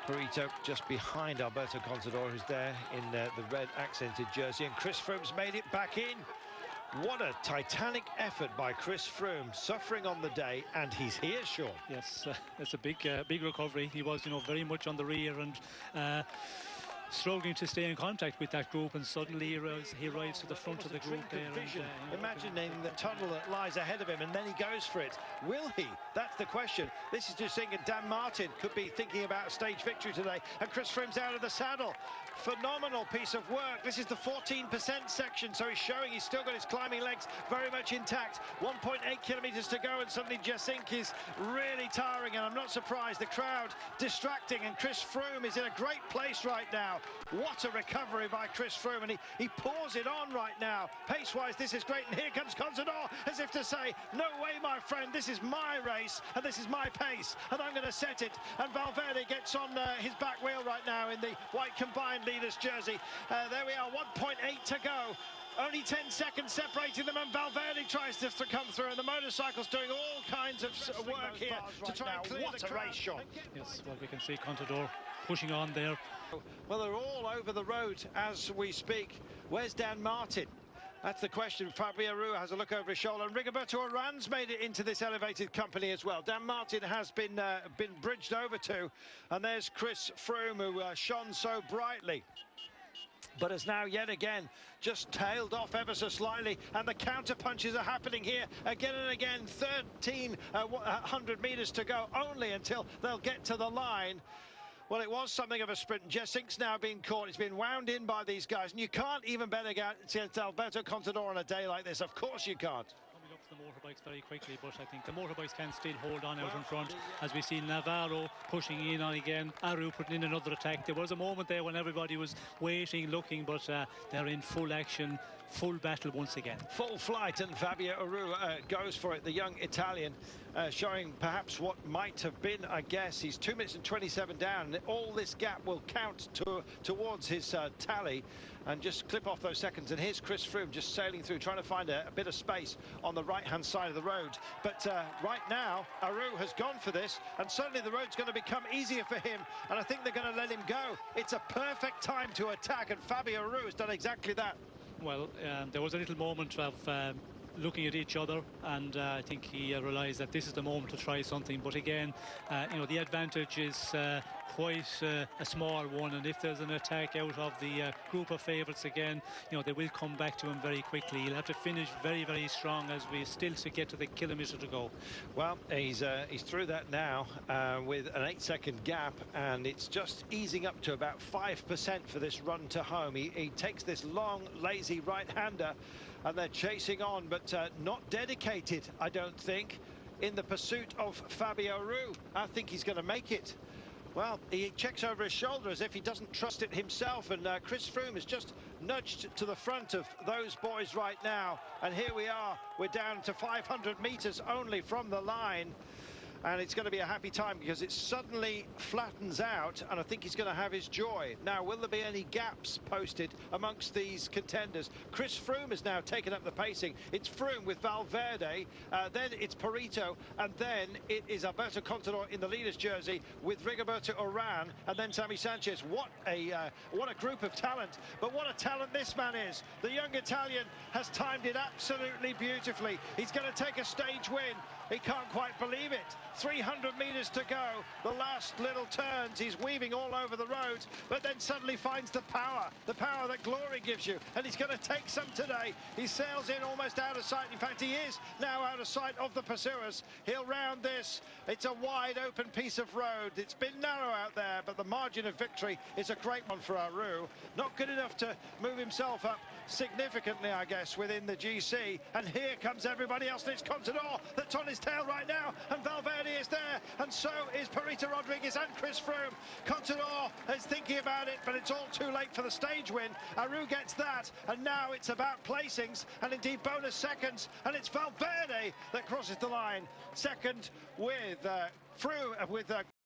Perito just behind Alberto Contador, who's there in the red accented jersey, and Chris Froome's made it back in. What a titanic effort by Chris Froome, suffering on the day, and he's here, Sean. Yes, it's a big recovery. He was, very much on the rear and struggling to stay in contact with that group, and suddenly he rides to the front of the group there. And, imagining the tunnel that lies ahead of him, and then he goes for it. Will he? That's the question. This is just thinking Dan Martin could be thinking about a stage victory today, and Chris Froome's out of the saddle. Phenomenal piece of work. This is the 14% section, so he's showing he's still got his climbing legs very much intact. 1.8 kilometers to go, and suddenly Jessink is really tiring, and I'm not surprised. The crowd distracting, and Chris Froome is in a great place right now. What a recovery by Chris Froome, and he pours it on right now. Pace-wise, this is great, and here comes Contador, as if to say, no way, my friend, this is my race, and this is my pace, and I'm going to set it. And Valverde gets on his back wheel right now in the white combined leaders jersey. There we are, 1.8 to go. Only 10 seconds separating them, and Valverde tries to come through, and the motorcycle's doing all kinds of work here to try and clear the crowd. Race, Sean. Yes, well, we can see Contador pushing on there. Well, they're all over the road as we speak. Where's Dan Martin? That's the question. Fabio Aru has a look over his shoulder, and Rigoberto Urán's made it into this elevated company as well. Dan Martin has been bridged over to, and there's Chris Froome, who shone so brightly, but has now yet again just tailed off ever so slightly, and the counter punches are happening here again and again. 1,300 meters to go only until they'll get to the line. Well, it was something of a sprint. Jessink's now been caught. It's been wound in by these guys, and you can't even bet against Alberto Contador on a day like this. Of course you can't. Coming up to the motorbikes very quickly, but I think the motorbikes can still hold on out in front, as we see Navarro pushing in on again, Aru putting in another attack. There was a moment there when everybody was waiting, looking, but they're in full action, full battle once again. Full flight, and Fabio Aru goes for it, the young Italian, showing perhaps what might have been a guess. He's 2 minutes and 27 down, and all this gap will count towards his tally and just clip off those seconds. And here's Chris Froome just sailing through, trying to find a bit of space on the right-hand side of the road. But right now, Aru has gone for this, and suddenly the road's going to become easier for him, and I think they're going to let him go. It's a perfect time to attack, and Fabio Aru has done exactly that. Well, there was a little moment of looking at each other, and I think he realised that this is the moment to try something. But again, the advantage is quite a small one, and if there's an attack out of the group of favourites again, they will come back to him very quickly. He'll have to finish very, very strong, as we still to get to the kilometre to go. Well, he's through that now with an 8-second gap, and it's just easing up to about 5% for this run to home. He takes this long, lazy right-hander, and they're chasing on, but not dedicated, I don't think, in the pursuit of Fabio Aru. I think he's going to make it. Well, he checks over his shoulder as if he doesn't trust it himself, and Chris Froome is just nudged to the front of those boys right now. And here we are, we're down to 500 meters only from the line. And it's going to be a happy time, because it suddenly flattens out, and I think he's going to have his joy. Now, will there be any gaps posted amongst these contenders? Chris Froome has now taken up the pacing. It's Froome with Valverde, then it's Perito, and then it is Alberto Contador in the leader's jersey with Rigoberto Urán, and then Sammy Sanchez. What a group of talent, but what a talent this man is. The young Italian has timed it absolutely beautifully. He's going to take a stage win. He can't quite believe it. 300 meters to go, the last little turns, he's weaving all over the road, but then suddenly finds the power that glory gives you, and he's going to take some today. He sails in almost out of sight. In fact, he is now out of sight of the pursuers. He'll round this. It's a wide open piece of road. It's been narrow out there, but the margin of victory is a great one for Aru. Not good enough to move himself up significantly, I guess, within the GC. And here comes everybody else, and it's Contador that's on his tail right now, and Valverde is there, and so is Perito Rodriguez and Chris Froome. Contador is thinking about it, but it's all too late for the stage win. Aru gets that, and now it's about placings, and indeed bonus seconds, and it's Valverde that crosses the line. Second with Froome, with